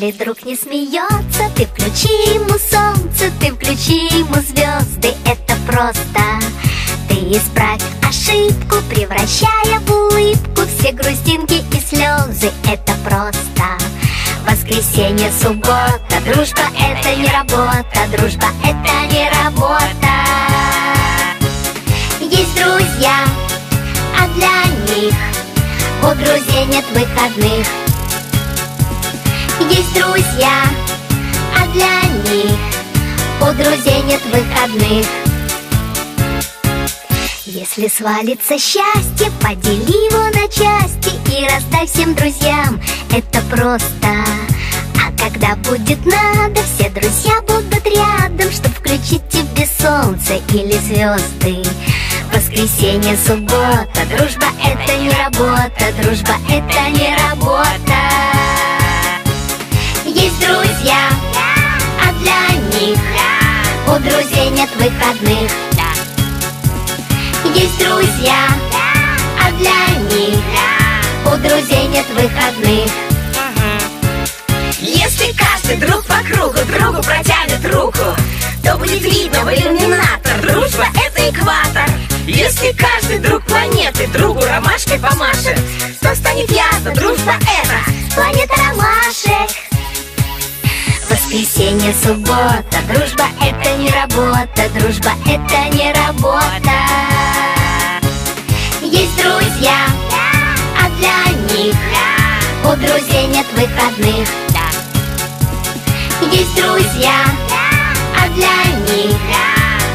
Если друг не смеется, ты включи ему солнце, ты включи ему звезды, это просто. Ты исправь ошибку, превращая в улыбку все грустинки и слезы, это просто. Воскресенье, суббота, дружба это не работа, дружба это не работа. Есть друзья, а для них у друзей нет выходных. Есть друзья, а для них у друзей нет выходных. Если свалится счастье, подели его на части и раздай всем друзьям, это просто. А когда будет надо, все друзья будут рядом, чтоб включить тебе солнце или звезды. Воскресенье, суббота, дружба это не работа, дружба это не работа. Есть друзья, а для них у друзей нет выходных. Есть друзья, а для них у друзей нет выходных. Если каждый друг по кругу другу протянет руку, то будет видно в иллюминатор: дружба это экватор. Если каждый друг планеты другу ромашкой помашет, то станет ясно: дружба это планета ромашек. Воскресенье, суббота, дружба это не работа, дружба это не работа. Есть друзья, а для них у друзей нет выходных. Есть друзья, а для них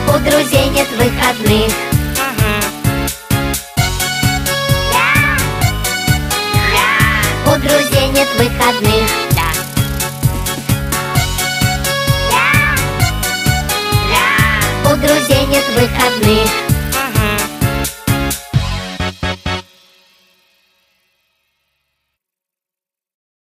у друзей нет выходных. У друзей нет выходных. У друзей нет выходных.